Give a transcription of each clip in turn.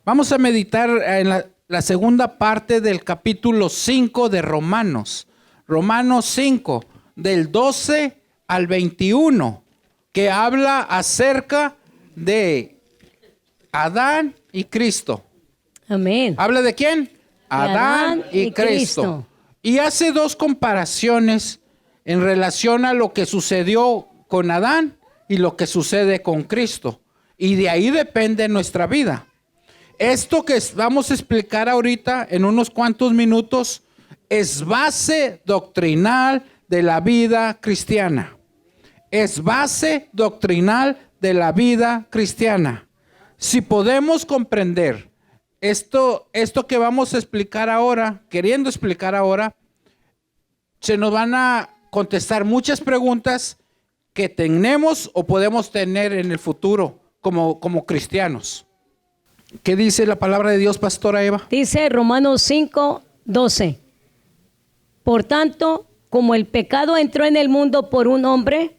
Vamos a meditar en la segunda parte del capítulo 5 de Romanos. Romanos 5, del 12 al 21, que habla acerca de Adán y Cristo. Amén. ¿Habla de quién? Adán y Cristo. Y hace dos comparaciones en relación a lo que sucedió con Adán y lo que sucede con Cristo. Y de ahí depende nuestra vida. Esto que vamos a explicar ahorita en unos cuantos minutos es base doctrinal de la vida cristiana. Es base doctrinal de la vida cristiana. Si podemos comprender esto que vamos a explicar ahora, queriendo explicar ahora, se nos van a contestar muchas preguntas que tenemos o podemos tener en el futuro como cristianos. ¿Qué dice la palabra de Dios, Pastora Eva? Dice Romanos 5, 12. Por tanto, como el pecado entró en el mundo por un hombre,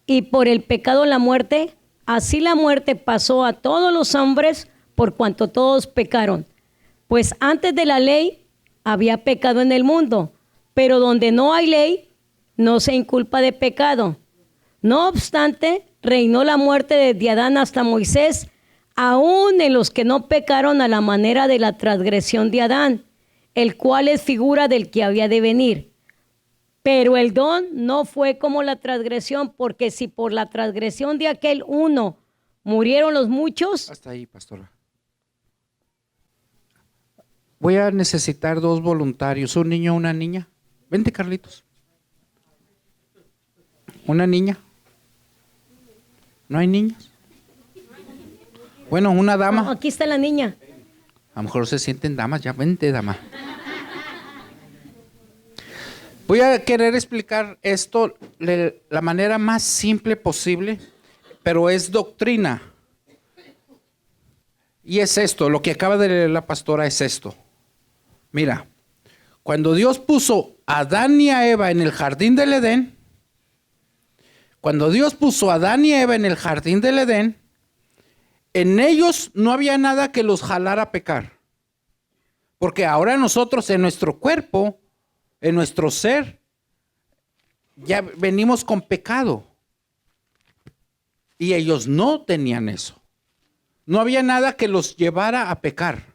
y por el pecado la muerte, así la muerte pasó a todos los hombres por cuanto todos pecaron. Pues antes de la ley había pecado en el mundo, pero donde no hay ley, no se inculpa de pecado. No obstante, reinó la muerte desde Adán hasta Moisés, aún en los que no pecaron a la manera de la transgresión de Adán, el cual es figura del que había de venir. Pero el don no fue como la transgresión, porque si por la transgresión de aquel uno murieron los muchos. Hasta ahí, pastora. Voy a necesitar dos voluntarios, un niño y una niña. Vente, Carlitos. ¿Una niña? ¿No hay niños? Bueno, una dama. No, aquí está la niña. A lo mejor se sienten damas, ya vente, dama. Voy a querer explicar esto de la manera más simple posible, pero es doctrina. Y es esto, lo que acaba de leer la pastora es esto. Mira, cuando Dios puso a Adán y a Eva en el jardín del Edén, en ellos no había nada que los jalara a pecar. Porque ahora nosotros en nuestro cuerpo, en nuestro ser, ya venimos con pecado. Y ellos no tenían eso. No había nada que los llevara a pecar.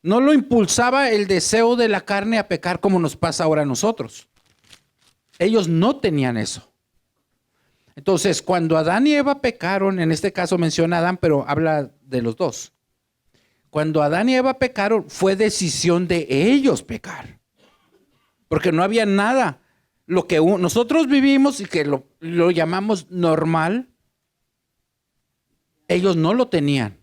No lo impulsaba el deseo de la carne a pecar como nos pasa ahora a nosotros. Ellos no tenían eso. Entonces, cuando Adán y Eva pecaron, en este caso menciona a Adán, pero habla de los dos. Cuando Adán y Eva pecaron, fue decisión de ellos pecar. Porque no había nada. Lo que nosotros vivimos y que lo llamamos normal, ellos no lo tenían.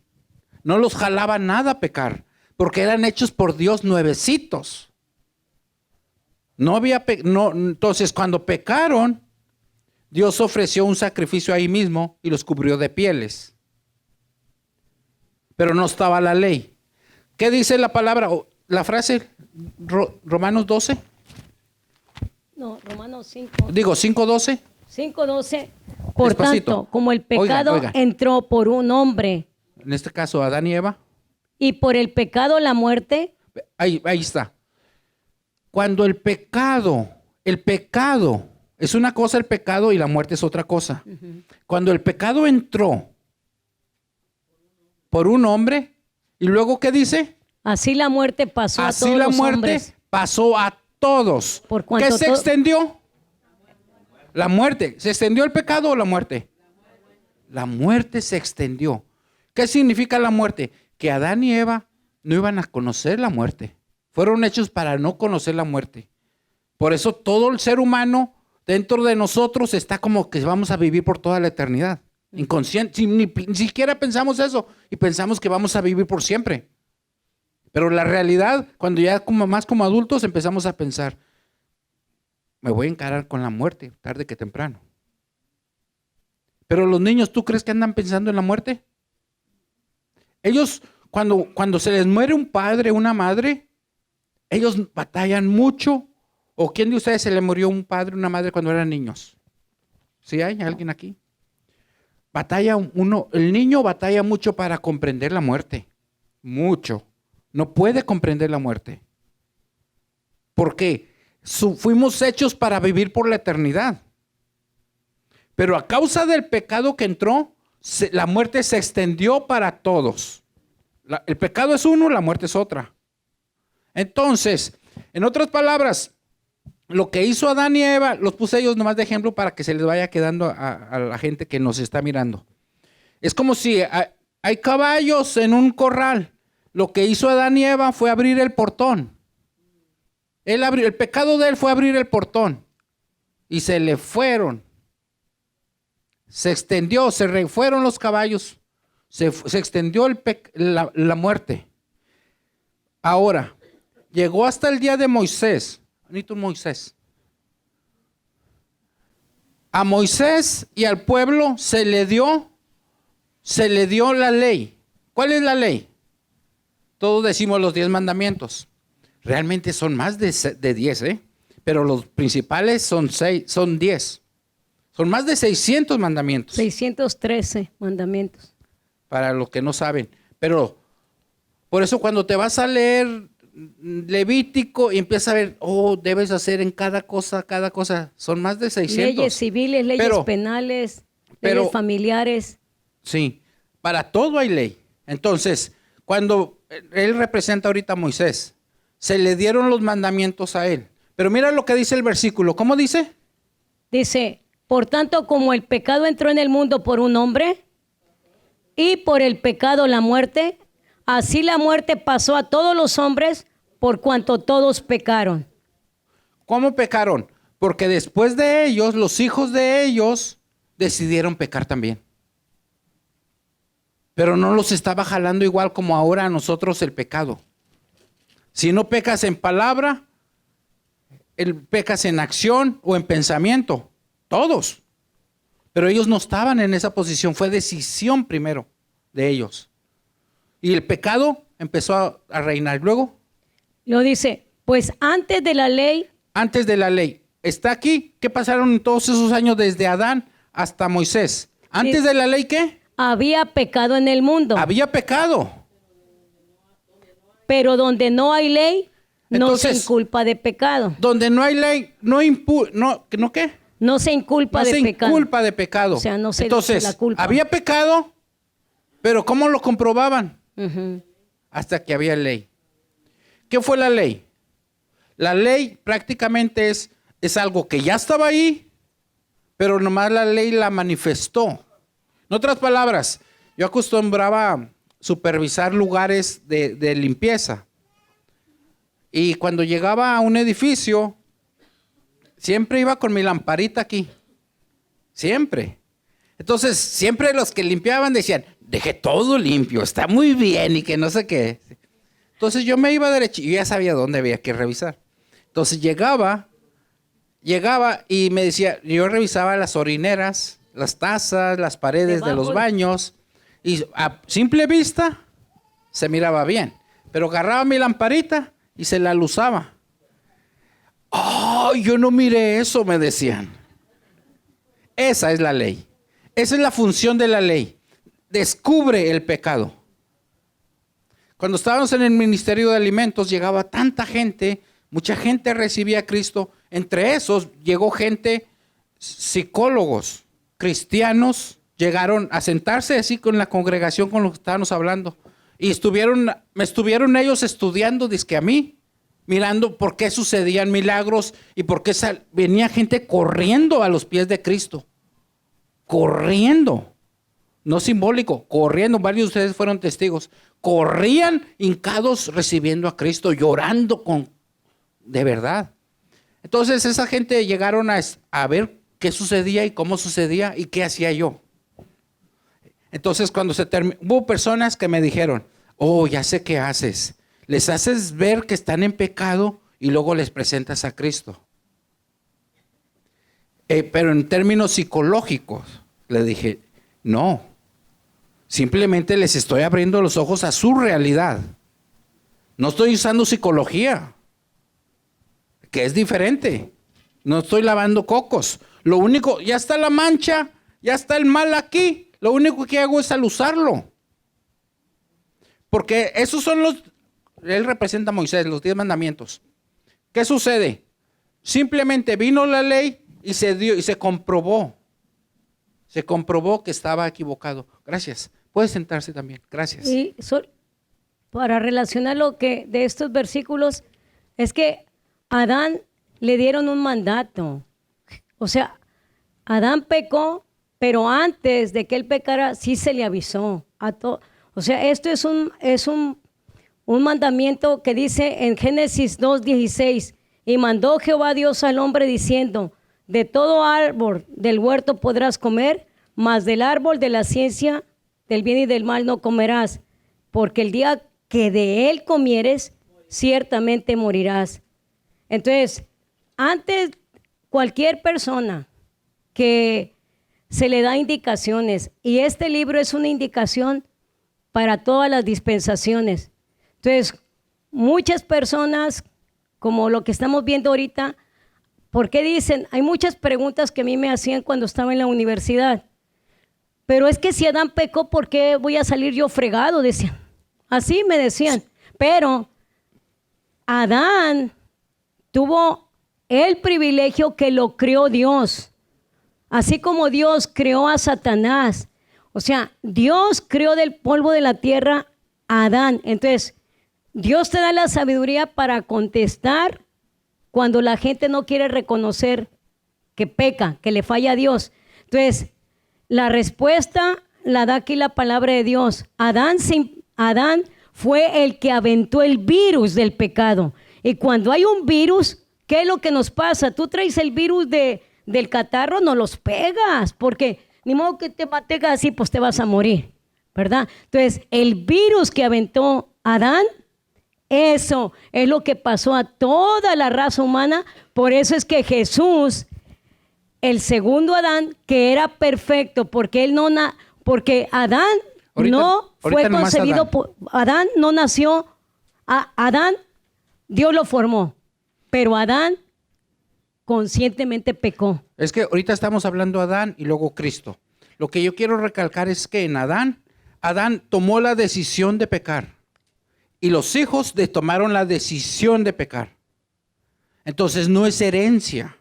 No los jalaba nada a pecar, porque eran hechos por Dios nuevecitos. Entonces, cuando pecaron, Dios ofreció un sacrificio ahí mismo y los cubrió de pieles. Pero no estaba la ley. ¿Qué dice la palabra? La frase, Romanos 12. No, Romanos 5. Digo, 5:12. 5:12. Por Despacito. tanto, como el pecado Oigan. entró por un hombre, En este caso, Adán y Eva. y por el pecado la muerte. Ahí está. Cuando el pecado, es una cosa el pecado y la muerte es otra cosa. Cuando el pecado entró por un hombre, y luego ¿qué dice? Así la muerte pasó a Así todos la los muerte hombres. pasó a todos. Por cuanto ¿Qué se extendió? La muerte. ¿Se extendió el pecado o la muerte? La muerte se extendió. ¿Qué significa la muerte? Que Adán y Eva no iban a conocer la muerte. Fueron hechos para no conocer la muerte. Por eso todo el ser humano dentro de nosotros está como que vamos a vivir por toda la eternidad. Inconsciente, ni siquiera pensamos eso y pensamos que vamos a vivir por siempre. Pero la realidad, cuando ya como adultos empezamos a pensar, me voy a encarar con la muerte, tarde que temprano. Pero los niños, ¿tú crees que andan pensando en la muerte? Ellos, cuando se les muere un padre, una madre, ellos batallan mucho. ¿O quién de ustedes se le murió un padre, una madre cuando eran niños? ¿Sí hay alguien aquí? el niño batalla mucho para comprender la muerte. Mucho. No puede comprender la muerte. ¿Por qué? Fuimos hechos para vivir por la eternidad. Pero a causa del pecado que entró, la muerte se extendió para todos. El pecado es uno, la muerte es otra. Entonces, en otras palabras, lo que hizo Adán y Eva, los puse ellos nomás de ejemplo para que se les vaya quedando a la gente que nos está mirando. Es como si hay caballos en un corral. Lo que hizo Adán y Eva fue abrir el portón. El pecado de él fue abrir el portón. Y se le fueron. Se extendió, fueron los caballos. Se extendió la muerte. Ahora, llegó hasta el día de Moisés. Necesito un Moisés. A Moisés y al pueblo se le dio la ley. ¿Cuál es la ley? Todos decimos los 10 mandamientos. Realmente son más de 10, pero los principales son 10. Son más de 600 mandamientos. 613 mandamientos. Para los que no saben. Pero por eso cuando te vas a leer Levítico y empiezas a ver, debes hacer en cada cosa. Son más de 600. Leyes civiles, leyes penales, leyes familiares. Sí, para todo hay ley. Entonces, cuando él representa ahorita a Moisés, se le dieron los mandamientos a él. Pero mira lo que dice el versículo. ¿Cómo dice? Dice, por tanto, como el pecado entró en el mundo por un hombre, y por el pecado la muerte, así la muerte pasó a todos los hombres por cuanto todos pecaron. ¿Cómo pecaron? Porque después de ellos, los hijos de ellos decidieron pecar también. Pero no los estaba jalando igual como ahora a nosotros el pecado. Si no pecas en palabra, pecas en acción o en pensamiento. Todos. Pero ellos no estaban en esa posición. Fue decisión primero de ellos. Y el pecado empezó a reinar. Luego. Lo dice, pues antes de la ley. Antes de la ley. Está aquí. ¿Qué pasaron todos esos años desde Adán hasta Moisés? Antes de la ley, ¿qué? Había pecado en el mundo. Había pecado. Pero donde no hay ley, entonces, no se inculpa de pecado. Donde no hay ley, ¿no qué? No se inculpa de pecado. No se inculpa de pecado. O sea, no se entonces, la culpa. Había pecado, pero ¿cómo lo comprobaban? Uh-huh. Hasta que había ley. ¿Qué fue la ley? La ley prácticamente es algo que ya estaba ahí, pero nomás la ley la manifestó. En otras palabras, yo acostumbraba supervisar lugares de limpieza. Y cuando llegaba a un edificio, siempre iba con mi lamparita aquí. Siempre. Entonces, siempre los que limpiaban decían, deje todo limpio, está muy bien y que no sé qué. Entonces yo me iba derecho y ya sabía dónde había que revisar. Entonces llegaba y me decía, yo revisaba las orineras, las tazas, las paredes de los baños y a simple vista se miraba bien. Pero agarraba mi lamparita y se la luzaba. Yo no miré eso, me decían. Esa es la ley. Esa es la función de la ley. Descubre el pecado. Cuando estábamos en el Ministerio de Alimentos, llegaba tanta gente, mucha gente recibía a Cristo. Entre esos llegó gente, psicólogos, cristianos, llegaron a sentarse así con la congregación con lo que estábamos hablando. Y me estuvieron ellos estudiando, dizque a mí, mirando por qué sucedían milagros y por qué venía gente corriendo a los pies de Cristo. Corriendo. No simbólico, corriendo. Varios de ustedes fueron testigos. Corrían hincados recibiendo a Cristo, llorando de verdad. Entonces esa gente llegaron a ver qué sucedía y cómo sucedía y qué hacía yo. Entonces cuando se terminó, hubo personas que me dijeron, ya sé qué haces. Les haces ver que están en pecado y luego les presentas a Cristo. Pero en términos psicológicos, le dije, no. Simplemente les estoy abriendo los ojos a su realidad. No estoy usando psicología, que es diferente. No estoy lavando cocos. Lo único, ya está la mancha, ya está el mal aquí. Lo único que hago es al usarlo. Porque esos son él representa a Moisés, los 10 mandamientos. ¿Qué sucede? Simplemente vino la ley y se dio y se comprobó. Se comprobó que estaba equivocado. Gracias. Puede sentarse también. Gracias. Y para relacionar lo que de estos versículos, es que a Adán le dieron un mandato. O sea, Adán pecó, pero antes de que él pecara, sí se le avisó. O sea, esto es un mandamiento que dice en Génesis 2:16, y mandó Jehová Dios al hombre diciendo, de todo árbol del huerto podrás comer, mas del árbol de la ciencia del bien y del mal no comerás, porque el día que de él comieres, ciertamente morirás. Entonces, antes cualquier persona que se le da indicaciones, y este libro es una indicación para todas las dispensaciones. Entonces, muchas personas, como lo que estamos viendo ahorita, ¿por qué dicen? Hay muchas preguntas que a mí me hacían cuando estaba en la universidad. Pero es que si Adán pecó, ¿por qué voy a salir yo fregado? Decían. Así me decían. Pero Adán tuvo el privilegio que lo creó Dios. Así como Dios creó a Satanás. O sea, Dios creó del polvo de la tierra a Adán. Entonces, Dios te da la sabiduría para contestar cuando la gente no quiere reconocer que peca, que le falla a Dios. Entonces, la respuesta la da aquí la palabra de Dios. Adán fue el que aventó el virus del pecado. Y cuando hay un virus, ¿qué es lo que nos pasa? Tú traes el virus del catarro, no los pegas, porque ni modo que te mantengas así, pues te vas a morir, ¿verdad? Entonces, el virus que aventó Adán, eso es lo que pasó a toda la raza humana. Por eso es que Jesús, el segundo Adán, que era perfecto, porque porque Adán no fue concebido Adán no nació, Adán Dios lo formó, pero Adán conscientemente pecó. Es que ahorita estamos hablando de Adán y luego Cristo. Lo que yo quiero recalcar es que en Adán tomó la decisión de pecar y los hijos tomaron la decisión de pecar. Entonces no es herencia.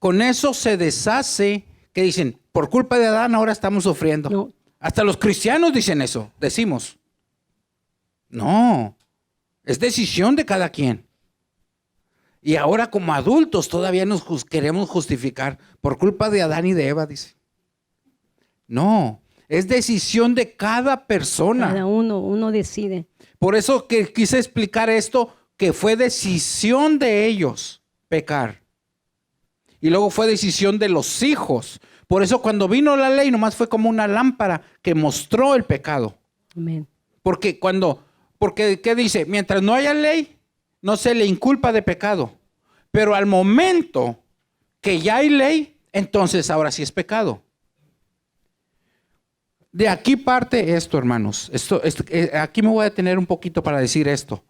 Con eso se deshace, que dicen, por culpa de Adán ahora estamos sufriendo. No. Hasta los cristianos dicen eso, decimos. No, es decisión de cada quien. Y ahora como adultos todavía nos queremos justificar por culpa de Adán y de Eva, dice. No, es decisión de cada persona. Cada uno decide. Por eso que quise explicar esto, que fue decisión de ellos pecar. Y luego fue decisión de los hijos. Por eso cuando vino la ley nomás fue como una lámpara que mostró el pecado. Amén. Porque ¿qué dice? Mientras no haya ley, no se le inculpa de pecado. Pero al momento que ya hay ley, entonces ahora sí es pecado. De aquí parte esto, hermanos. Aquí me voy a detener un poquito para decir esto.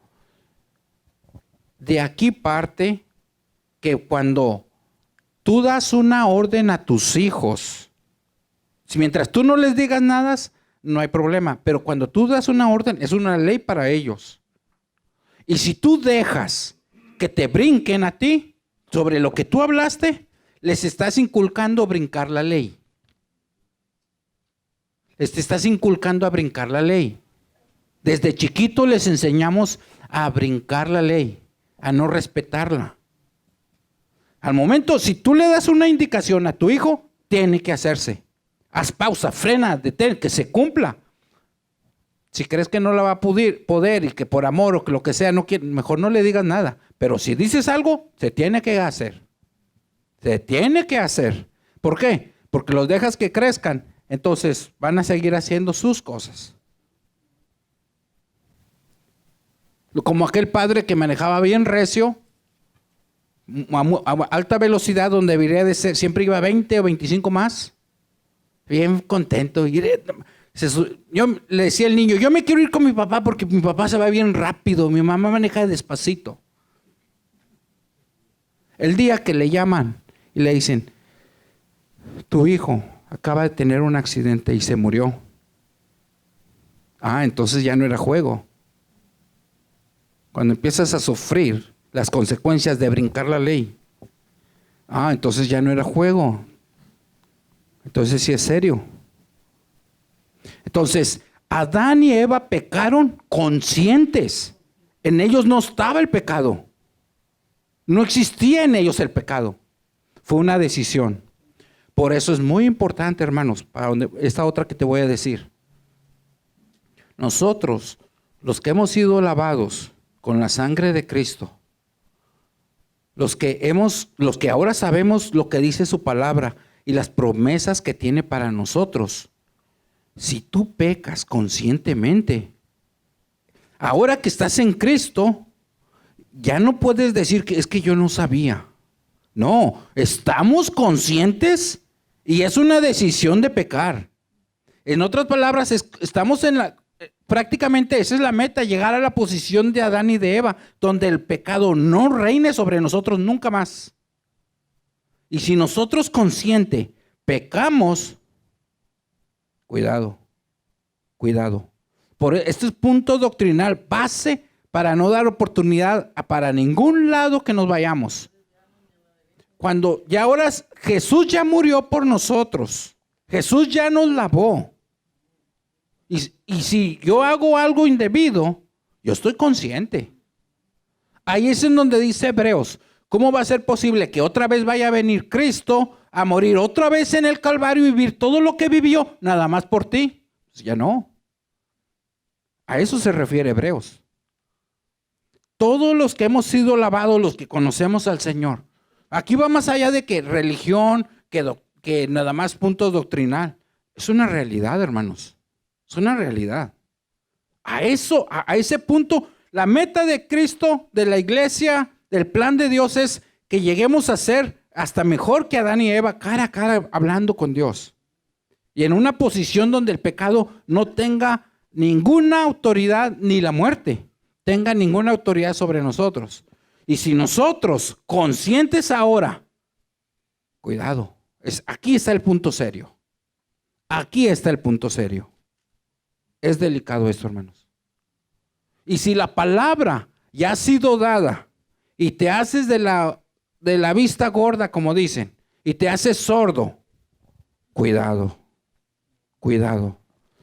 De aquí parte que cuando tú das una orden a tus hijos, si mientras tú no les digas nada, no hay problema. Pero cuando tú das una orden, es una ley para ellos. Y si tú dejas que te brinquen a ti sobre lo que tú hablaste, les estás inculcando brincar la ley. Les estás inculcando a brincar la ley. Desde chiquito les enseñamos a brincar la ley, a no respetarla. Al momento, si tú le das una indicación a tu hijo, tiene que hacerse. Haz pausa, frena, detén, que se cumpla. Si crees que no la va a poder y que por amor o que lo que sea no quiere, mejor no le digas nada. Pero si dices algo, se tiene que hacer. Se tiene que hacer. ¿Por qué? Porque los dejas que crezcan, entonces van a seguir haciendo sus cosas. Como aquel padre que manejaba bien recio, a alta velocidad donde debería de ser, siempre iba a 20 o 25 más, bien contento. Yo le decía al niño, yo me quiero ir con mi papá porque mi papá se va bien rápido, mi mamá maneja despacito. El día que le llaman y le dicen, tu hijo acaba de tener un accidente y se murió. Entonces ya no era juego. Cuando empiezas a sufrir las consecuencias de brincar la ley, entonces ya no era juego. Entonces sí es serio. Entonces, Adán y Eva pecaron conscientes. En ellos no estaba el pecado. No existía en ellos el pecado. Fue una decisión. Por eso es muy importante, hermanos, esta otra que te voy a decir. Nosotros, los que hemos sido lavados con la sangre de Cristo, los que ahora sabemos lo que dice su palabra y las promesas que tiene para nosotros, si tú pecas conscientemente, ahora que estás en Cristo, ya no puedes decir que es que yo no sabía. No, estamos conscientes y es una decisión de pecar. En otras palabras, estamos prácticamente esa es la meta, llegar a la posición de Adán y de Eva, donde el pecado no reine sobre nosotros nunca más. Y si nosotros consciente pecamos, cuidado. Este es punto doctrinal, base para no dar oportunidad para ningún lado que nos vayamos. Cuando ya ahora Jesús ya murió por nosotros, Jesús ya nos lavó. Y si yo hago algo indebido, yo estoy consciente. Ahí es en donde dice Hebreos, ¿cómo va a ser posible que otra vez vaya a venir Cristo a morir otra vez en el Calvario y vivir todo lo que vivió, nada más por ti? Pues ya no. A eso se refiere Hebreos. Todos los que hemos sido lavados, los que conocemos al Señor. Aquí va más allá de que religión, que nada más punto doctrinal. Es una realidad, hermanos. Es una realidad. A ese punto, la meta de Cristo, de la iglesia, del plan de Dios es que lleguemos a ser hasta mejor que Adán y Eva, cara a cara, hablando con Dios. Y en una posición donde el pecado no tenga ninguna autoridad, ni la muerte tenga ninguna autoridad sobre nosotros. Y si nosotros, conscientes ahora, cuidado, aquí está el punto serio. Aquí está el punto serio. Es delicado esto, hermanos. Y si la palabra ya ha sido dada y te haces de la vista gorda, como dicen, y te haces sordo, cuidado.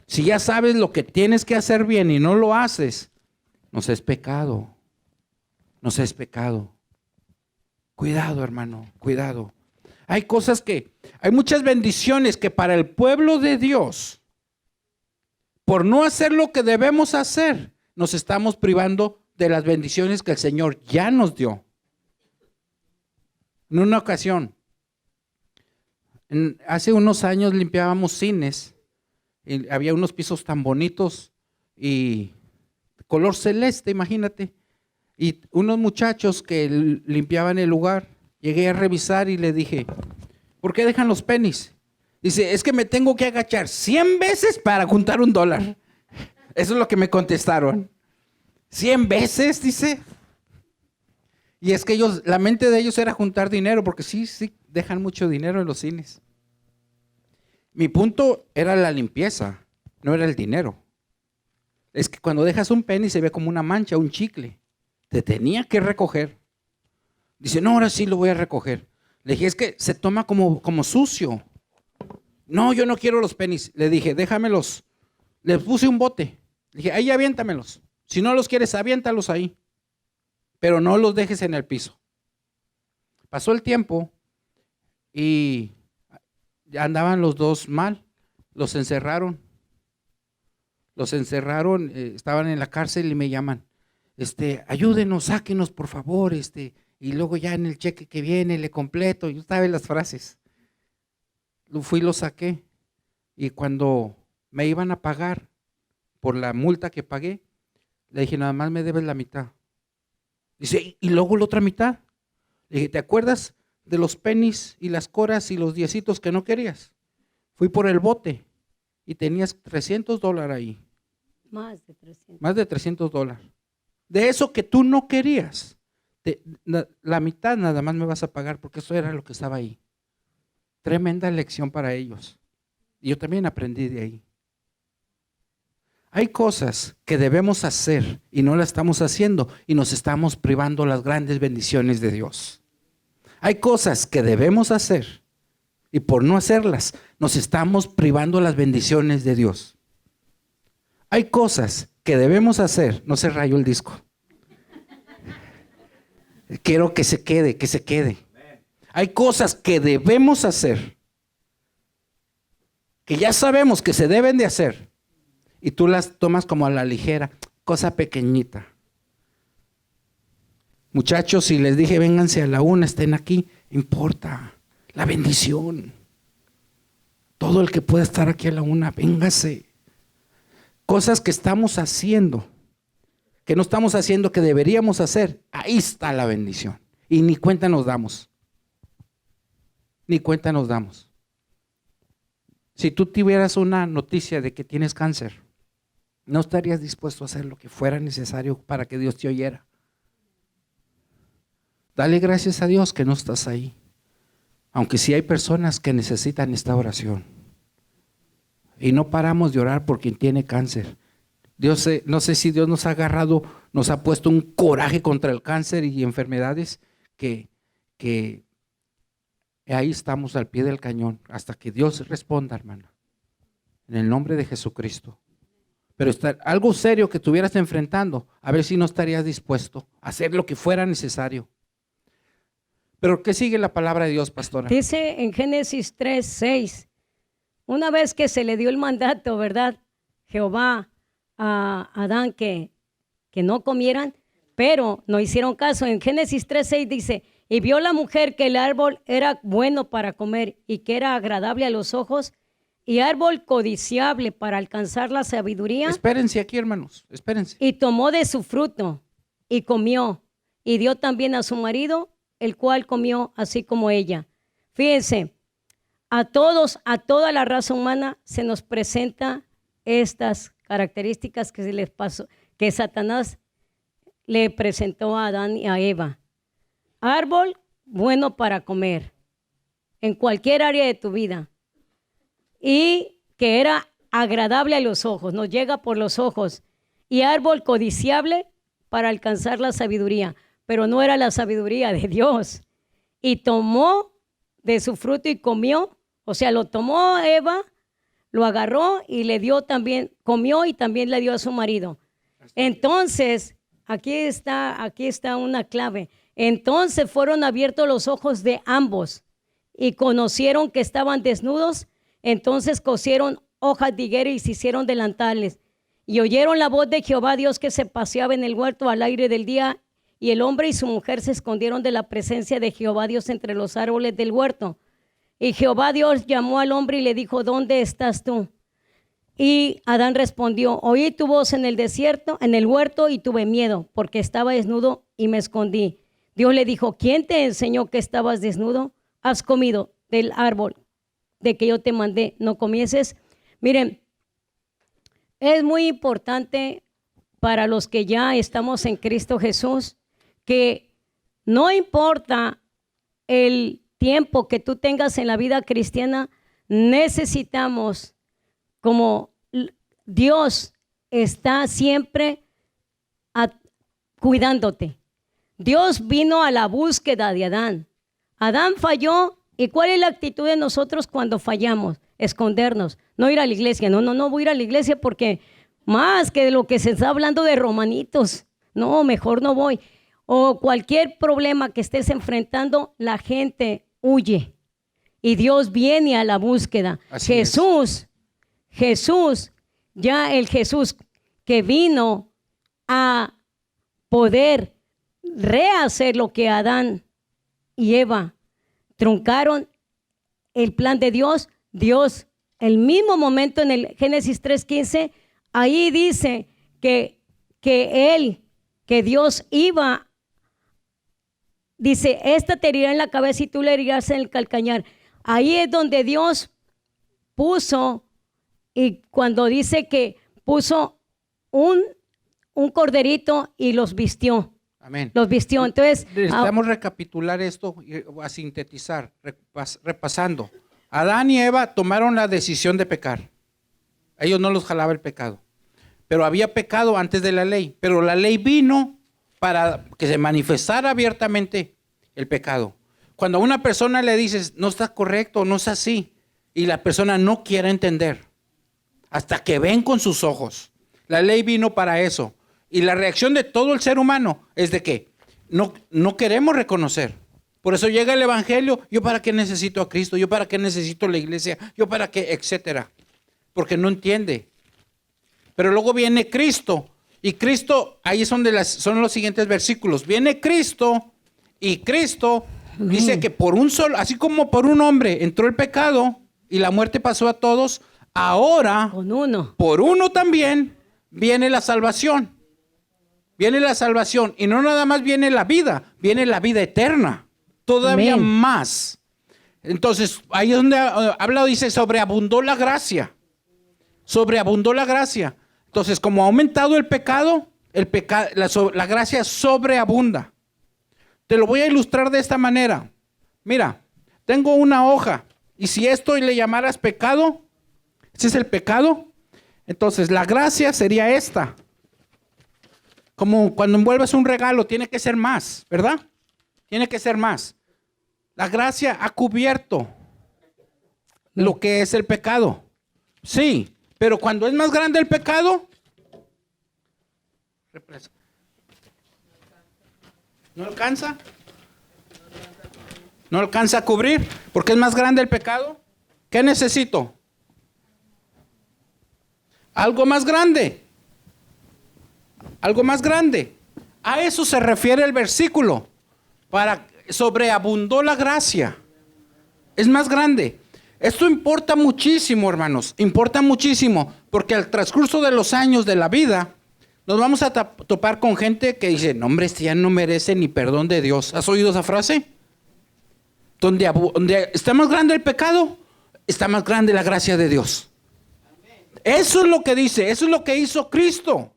Si ya sabes lo que tienes que hacer bien y no lo haces, no es pecado. Cuidado, hermano, cuidado. Hay muchas bendiciones que para el pueblo de Dios, por no hacer lo que debemos hacer, nos estamos privando de las bendiciones que el Señor ya nos dio. En una ocasión, hace unos años limpiábamos cines, y había unos pisos tan bonitos y color celeste, imagínate. Y unos muchachos que limpiaban el lugar, llegué a revisar y le dije, ¿por qué dejan los pennies? Dice, es que me tengo que agachar 100 veces para juntar $1. Eso es lo que me contestaron. 100 veces, dice. Y es que la mente de ellos era juntar dinero, porque sí, dejan mucho dinero en los cines. Mi punto era la limpieza, no era el dinero. Es que cuando dejas un penny se ve como una mancha, un chicle. Te tenía que recoger. Dice, no, ahora sí lo voy a recoger. Le dije, es que se toma como sucio. No, yo no quiero los pennies. Le dije, déjamelos. Le puse un bote. Le dije, ahí aviéntamelos. Si no los quieres, aviéntalos ahí. Pero no los dejes en el piso. Pasó el tiempo y andaban los dos mal. Los encerraron. Estaban en la cárcel y me llaman. Ayúdenos, sáquenos por favor, y luego ya en el cheque que viene le completo. Yo estaba en las frases. Fui y lo saqué. Y cuando me iban a pagar por la multa que pagué, le dije, nada más me debes la mitad. Dice, ¿y luego la otra mitad? Le dije, ¿te acuerdas de los pennies y las coras y los diecitos que no querías? Fui por el bote y tenías $300 ahí. Más de 300. Más de $300. De eso que tú no querías, la mitad nada más me vas a pagar porque eso era lo que estaba ahí. Tremenda lección para ellos. Y yo también aprendí de ahí. Hay cosas que debemos hacer y no las estamos haciendo y nos estamos privando las grandes bendiciones de Dios. Hay cosas que debemos hacer y por no hacerlas nos estamos privando las bendiciones de Dios. Hay cosas que debemos hacer. No se rayó el disco. Quiero que se quede, que se quede. Hay cosas que debemos hacer, que ya sabemos que se deben de hacer, y tú las tomas como a la ligera, cosa pequeñita. Muchachos, si les dije vénganse a la 1, estén aquí, importa la bendición. Todo el que pueda estar aquí a la 1, véngase. Cosas que estamos haciendo, que no estamos haciendo, que deberíamos hacer, ahí está la bendición. Y ni cuenta nos damos. Ni cuenta nos damos. Si tú tuvieras una noticia de que tienes cáncer, ¿no estarías dispuesto a hacer lo que fuera necesario para que Dios te oyera? Dale gracias a Dios que no estás ahí. Aunque sí hay personas que necesitan esta oración. Y no paramos de orar por quien tiene cáncer. Dios, no sé si Dios nos ha agarrado, nos ha puesto un coraje contra el cáncer y enfermedades que ahí estamos al pie del cañón hasta que Dios responda, hermano. En el nombre de Jesucristo. Pero algo serio que estuvieras enfrentando, a ver si no estarías dispuesto a hacer lo que fuera necesario. Pero ¿qué sigue la palabra de Dios, pastora? Dice en Génesis 3:6, una vez que se le dio el mandato, ¿verdad? Jehová a Adán que no comieran, pero no hicieron caso. En Génesis 3:6 dice, y vio la mujer que el árbol era bueno para comer y que era agradable a los ojos y árbol codiciable para alcanzar la sabiduría. Espérense aquí, hermanos, espérense. Y tomó de su fruto y comió y dio también a su marido, el cual comió así como ella. Fíjense, a toda la raza humana se nos presenta estas características que se les pasó, que Satanás le presentó a Adán y a Eva. Árbol bueno para comer en cualquier área de tu vida y que era agradable a los ojos, nos llega por los ojos, y árbol codiciable para alcanzar la sabiduría, pero no era la sabiduría de Dios. Y tomó de su fruto y comió, o sea, lo tomó Eva, lo agarró y le dio también, comió y también le dio a su marido. Entonces, aquí está una clave. Entonces fueron abiertos los ojos de ambos y conocieron que estaban desnudos. Entonces cosieron hojas de higuera y se hicieron delantales. Y oyeron la voz de Jehová Dios que se paseaba en el huerto al aire del día. Y el hombre y su mujer se escondieron de la presencia de Jehová Dios entre los árboles del huerto. Y Jehová Dios llamó al hombre y le dijo, ¿dónde estás tú? Y Adán respondió, oí tu voz en el desierto, en el huerto, y tuve miedo, porque estaba desnudo y me escondí. Dios le dijo, ¿quién te enseñó que estabas desnudo? ¿Has comido del árbol de que yo te mandé no comieses? Miren, es muy importante para los que ya estamos en Cristo Jesús, que no importa el tiempo que tú tengas en la vida cristiana, necesitamos, como Dios está siempre cuidándote. Dios vino a la búsqueda de Adán. Adán falló. ¿Y cuál es la actitud de nosotros cuando fallamos? Escondernos, no ir a la iglesia. No voy a ir a la iglesia porque más que de lo que se está hablando de romanitos. No, mejor no voy. O cualquier problema que estés enfrentando, la gente huye. Y Dios viene a la búsqueda. Jesús, ya el Jesús que vino a poder rehacer lo que Adán y Eva truncaron el plan de Dios. Dios, el mismo momento en el Génesis 3:15, ahí dice que Dios iba, dice, esta te herirá en la cabeza y tú le herirás en el calcañar. Ahí es donde Dios puso, y cuando dice que puso un corderito y los vistió. Amén. Los vistió. Entonces, necesitamos recapitular esto, a sintetizar, repasando. Adán y Eva tomaron la decisión de pecar. A ellos no los jalaba el pecado. Pero había pecado antes de la ley. Pero la ley vino para que se manifestara abiertamente el pecado. Cuando a una persona le dices, no está correcto, no es así, y la persona no quiere entender, hasta que ven con sus ojos. La ley vino para eso. Y la reacción de todo el ser humano es de que no queremos reconocer. Por eso llega el evangelio. ¿Yo para qué necesito a Cristo? ¿Yo para qué necesito la iglesia? ¿Yo para qué? Etcétera. Porque no entiende. Pero luego viene Cristo. Y Cristo, ahí es donde son los siguientes versículos. Viene Cristo y Cristo dice que por un solo, así como por un hombre entró el pecado y la muerte pasó a todos, ahora por uno también viene la salvación. Viene la salvación y no nada más viene la vida eterna. Todavía más. Entonces, ahí es donde habla, dice, sobreabundó la gracia. Sobreabundó la gracia. Entonces, como ha aumentado el pecado, la gracia sobreabunda. Te lo voy a ilustrar de esta manera. Mira, tengo una hoja y si esto le llamaras pecado, ese es el pecado, entonces la gracia sería esta. Como cuando envuelves un regalo, tiene que ser más, ¿verdad? Tiene que ser más. La gracia ha cubierto lo que es el pecado. Sí, pero cuando es más grande el pecado, ¿no alcanza? ¿No alcanza a cubrir? Porque es más grande el pecado. ¿Qué necesito? Algo más grande. Algo más grande. A eso se refiere el versículo. Sobreabundó la gracia. Es más grande. Esto importa muchísimo, hermanos. Importa muchísimo. Porque al transcurso de los años de la vida, nos vamos a topar con gente que dice, no, hombre, este ya no merece ni perdón de Dios. ¿Has oído esa frase? Donde está más grande el pecado, está más grande la gracia de Dios. Eso es lo que dice. Eso es lo que hizo Cristo.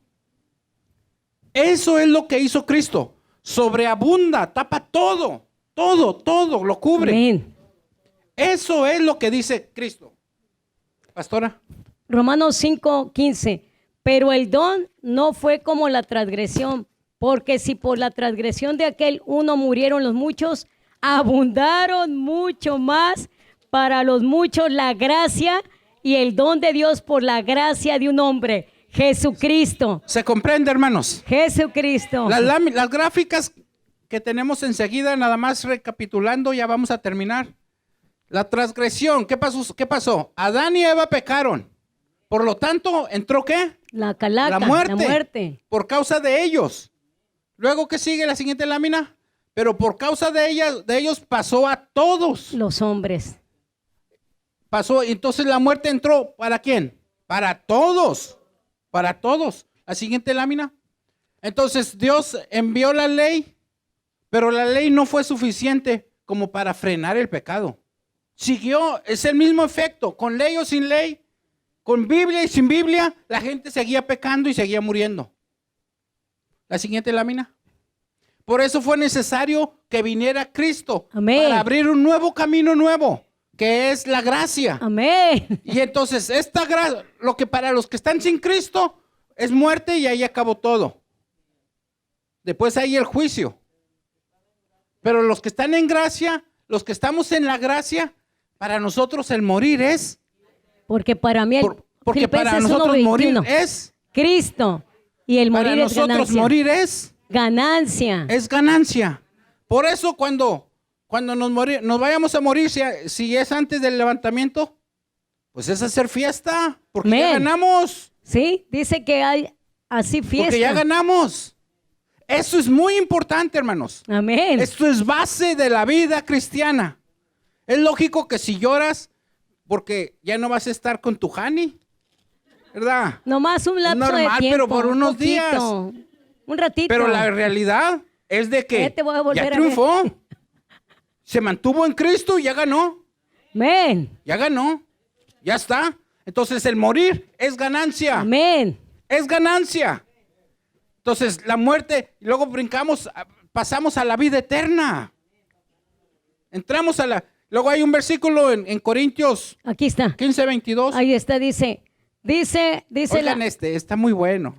Eso es lo que hizo Cristo. Sobreabunda, tapa todo, lo cubre. Amén. Eso es lo que dice Cristo. Pastora. Romanos 5:15. Pero el don no fue como la transgresión, porque si por la transgresión de aquel uno murieron los muchos, abundaron mucho más para los muchos la gracia y el don de Dios por la gracia de un hombre, Jesucristo. ¿Se comprende, hermanos? Jesucristo. Las gráficas que tenemos enseguida, nada más recapitulando, ya vamos a terminar. La transgresión, ¿qué pasó? Adán y Eva pecaron. Por lo tanto, ¿entró qué? La calaca, la muerte. La muerte. Por causa de ellos. Luego, ¿qué sigue la siguiente lámina? Pero por causa de ellos pasó a todos. Los hombres. Pasó, entonces la muerte entró, ¿para quién? Para todos. Para todos. La siguiente lámina. Entonces Dios envió la ley, pero la ley no fue suficiente como para frenar el pecado. Siguió, es el mismo efecto, con ley o sin ley, con Biblia y sin Biblia, la gente seguía pecando y seguía muriendo. La siguiente lámina. Por eso fue necesario que viniera Cristo. Amén. Para abrir un nuevo camino nuevo, que es la gracia. Amén. Y entonces esta gracia, lo que para los que están sin Cristo es muerte y ahí acabó todo. Después hay el juicio. Pero los que están en gracia, los que estamos en la gracia, para nosotros el morir es. Porque para mí, porque para nosotros morir es Cristo y el morir es ganancia. Para nosotros morir es ganancia. Es ganancia. Por eso cuando nos vayamos a morir, si es antes del levantamiento, pues es hacer fiesta, porque Amén. ya ganamos. Sí, dice que hay así fiesta. Porque ya ganamos. Eso es muy importante, hermanos. Amén. Esto es base de la vida cristiana. Es lógico que si lloras, porque ya no vas a estar con tu Hani, ¿verdad? Nomás un lapso normal, de tiempo. pero por unos poquito, días. Un ratito. Pero la realidad es de que ya triunfó. Se mantuvo en Cristo y ya ganó. Amén. Ya ganó. Ya está. Entonces el morir es ganancia. Amén. Es ganancia. Entonces la muerte, y luego pasamos a la vida eterna. Entramos a la... Luego hay un versículo en Corintios Aquí está. 15, 22. Ahí está, dice Oigan, está muy bueno.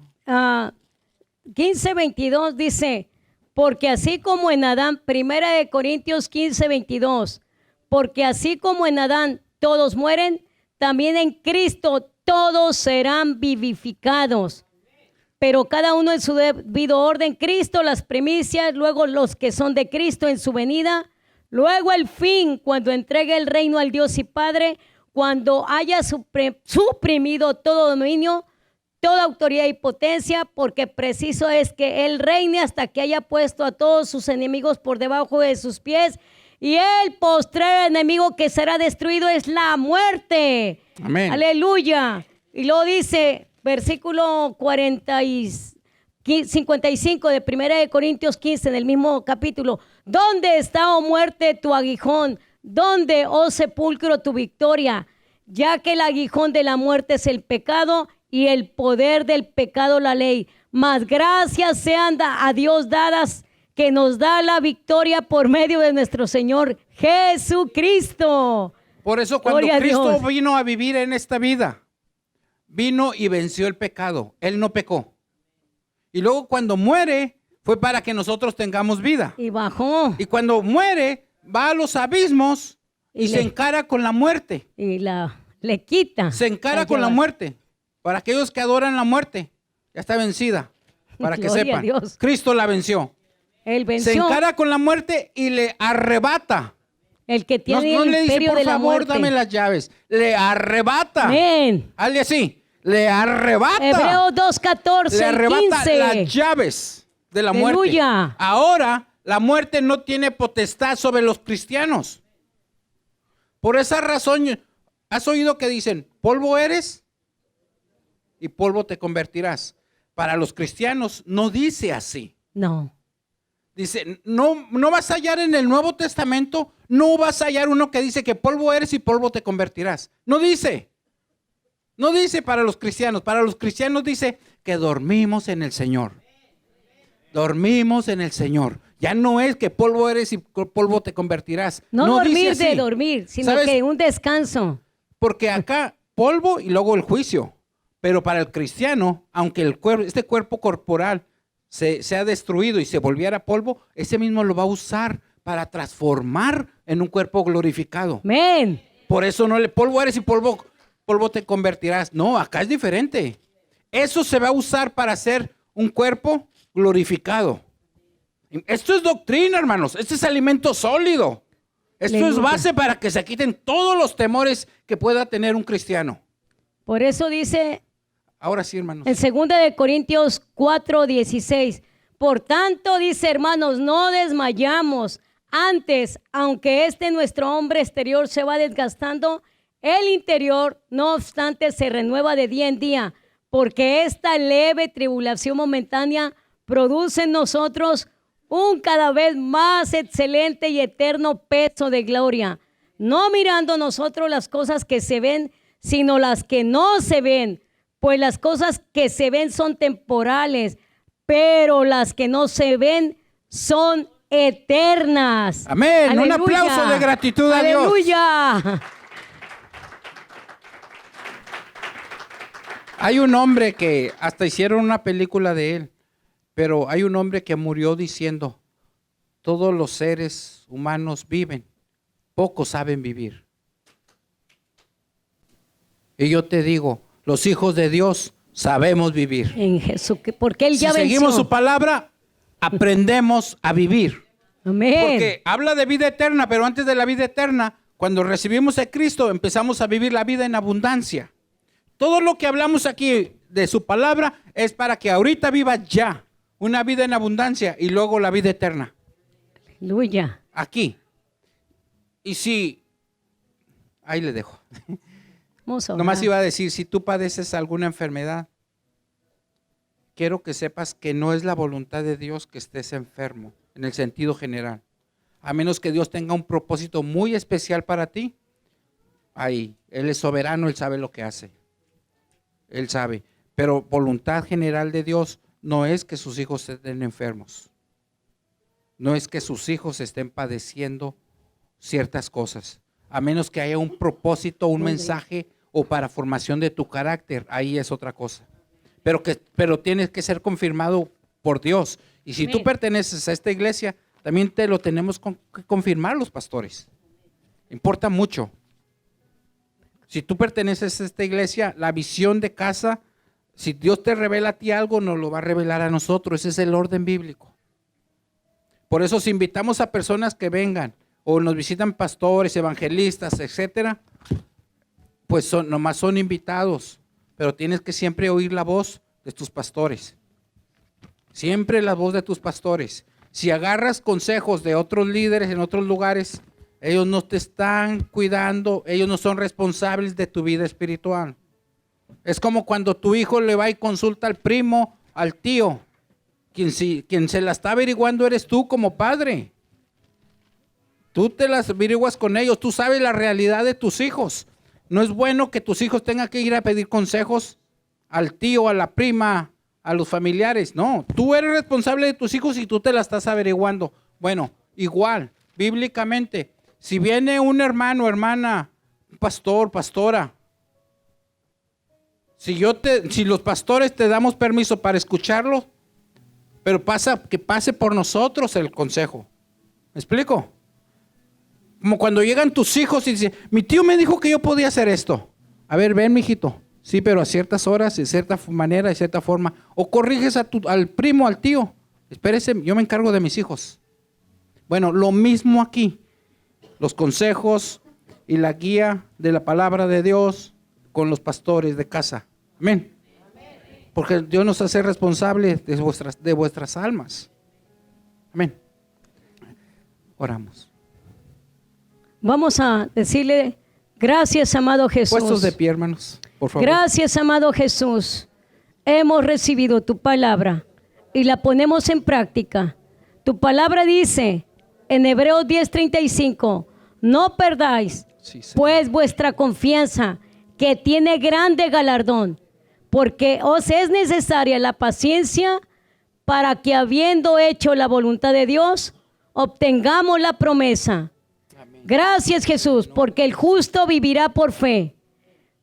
15:22 dice, porque así como en Adán, primera de Corintios 15:22, porque así como en Adán todos mueren, también en Cristo todos serán vivificados. Pero cada uno en su debido orden, Cristo las primicias, luego los que son de Cristo en su venida, luego el fin, cuando entregue el reino al Dios y Padre, cuando haya suprimido todo dominio, toda autoridad y potencia, porque preciso es que Él reine hasta que haya puesto a todos sus enemigos por debajo de sus pies. Y el postrer enemigo que será destruido es la muerte. Amén. Aleluya. Y luego dice, versículo 55 de 1 de Corintios 15, en el mismo capítulo. ¿Dónde está, oh muerte, tu aguijón? ¿Dónde, oh sepulcro, tu victoria? Ya que el aguijón de la muerte es el pecado y el poder del pecado la ley. Mas gracias sean a Dios dadas, que nos da la victoria por medio de nuestro Señor Jesucristo. Por eso cuando Gloria a Cristo Dios. vino a vivir en esta vida, vino y venció el pecado. Él no pecó. Y luego cuando muere, fue para que nosotros tengamos vida. Y bajó. Y cuando muere, va a los abismos y Y se le- encara con la muerte. Y le quita. Se encara con la muerte. Para aquellos que adoran la muerte, ya está vencida. Para que Gloria a sepan, Dios. Cristo la venció. Él Se venció. encara con la muerte y le arrebata. El que No, tiene no el le dice, imperio por de la favor, muerte. dame las llaves. Le arrebata. Amén. Hazle así. Le arrebata. Hebreos 2:14 Le y arrebata 15. las llaves de la muerte. Aleluya. Ahora, la muerte no tiene potestad sobre los cristianos. Por esa razón, ¿has oído que dicen, polvo eres y polvo te convertirás? Para los cristianos no dice así. No. Dice, no vas a hallar en el Nuevo Testamento, no vas a hallar uno que dice que polvo eres y polvo te convertirás. No dice. No dice para los cristianos. Para los cristianos dice que dormimos en el Señor. Dormimos en el Señor. Ya no es que polvo eres y polvo te convertirás. No dice dormir así. de dormir, sino ¿Sabes? que un descanso. Porque acá polvo y luego el juicio. Pero para el cristiano, aunque este cuerpo corporal se ha destruido y se volviera polvo, ese mismo lo va a usar para transformar en un cuerpo glorificado. Amén. Por eso no le polvo eres y polvo te convertirás. No, acá es diferente. Eso se va a usar para hacer un cuerpo glorificado. Esto es doctrina, hermanos. Esto es alimento sólido. Esto es Aleluya. base para que se quiten todos los temores que pueda tener un cristiano. Por eso dice Ahora sí, hermanos. en 2 de Corintios 4:16, por tanto, dice, hermanos, no desmayamos. Antes, aunque nuestro hombre exterior se va desgastando, el interior, no obstante, se renueva de día en día, porque esta leve tribulación momentánea produce en nosotros un cada vez más excelente y eterno peso de gloria, no mirando nosotros las cosas que se ven, sino las que no se ven, pues las cosas que se ven son temporales, pero las que no se ven son eternas. Amén. Un Aleluya. aplauso de gratitud a Dios. Aleluya. Hay un hombre que hasta hicieron una película de él, pero hay un hombre que murió diciendo, todos los seres humanos viven, pocos saben vivir. Y yo te digo, los hijos de Dios sabemos vivir. En Jesús, porque Él Si ya seguimos venció. su palabra, aprendemos a vivir. Amén. Porque habla de vida eterna, pero antes de la vida eterna, cuando recibimos a Cristo, empezamos a vivir la vida en abundancia. Todo lo que hablamos aquí de su palabra es para que ahorita vivas ya una vida en abundancia y luego la vida eterna. Aleluya. Aquí. Y si, ahí le dejo. Vamos a orar. Nomás iba a decir, si tú padeces alguna enfermedad, quiero que sepas que no es la voluntad de Dios que estés enfermo, en el sentido general. A menos que Dios tenga un propósito muy especial para ti, ahí, Él es soberano, Él sabe lo que hace. Él sabe. Pero voluntad general de Dios no es que sus hijos estén enfermos. No es que sus hijos estén padeciendo ciertas cosas. a menos que haya un propósito, un mensaje o para formación de tu carácter. Ahí es otra cosa. Pero tienes que ser confirmado por Dios. Y si tú perteneces a esta iglesia, también te lo tenemos que confirmar los pastores. Importa mucho. Si tú perteneces a esta iglesia, la visión de casa, si Dios te revela a ti algo, nos lo va a revelar a nosotros. Ese es el orden bíblico. Por eso si invitamos a personas que vengan o nos visitan pastores, evangelistas, etcétera, pues nomás son invitados, pero tienes que siempre oír la voz de tus pastores. Siempre la voz de tus pastores. Si agarras consejos de otros líderes en otros lugares, ellos no te están cuidando, ellos no son responsables de tu vida espiritual. Es como cuando tu hijo le va y consulta al primo, al tío. Quien se la está averiguando eres tú como padre. Tú te las averiguas con ellos, tú sabes la realidad de tus hijos. No es bueno que tus hijos tengan que ir a pedir consejos al tío, a la prima, a los familiares. No, tú eres responsable de tus hijos y tú te la estás averiguando. Bueno, igual, bíblicamente, si viene un hermano, hermana, un pastor, pastora, si los pastores te damos permiso para escucharlo, pero que pase por nosotros el consejo. ¿Me explico? Como cuando llegan tus hijos y dicen, mi tío me dijo que yo podía hacer esto. A ver, ven, mijito. Sí, pero a ciertas horas, de cierta manera, de cierta forma. O corriges al primo, al tío. Espérese, yo me encargo de mis hijos. Bueno, lo mismo aquí. Los consejos y la guía de la palabra de Dios con los pastores de casa. Amén. Porque Dios nos hace responsables de vuestras almas. Amén. Oramos. Vamos a decirle gracias, amado Jesús. Puestos de pie, hermanos, por favor. Gracias, amado Jesús. Hemos recibido tu palabra y la ponemos en práctica. Tu palabra dice en Hebreos 10:35, no perdáis pues vuestra confianza, que tiene grande galardón, porque os es necesaria la paciencia para que, habiendo hecho la voluntad de Dios, obtengamos la promesa. Amén. Gracias, Jesús, porque el justo vivirá por fe.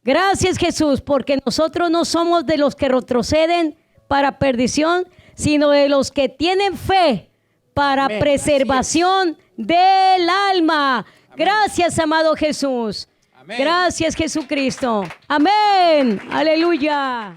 Gracias, Jesús, porque nosotros no somos de los que retroceden para perdición, sino de los que tienen fe para Amén. Preservación del alma. Amén. Gracias, amado Jesús. Amén. Gracias, Jesucristo. Amén. Aleluya.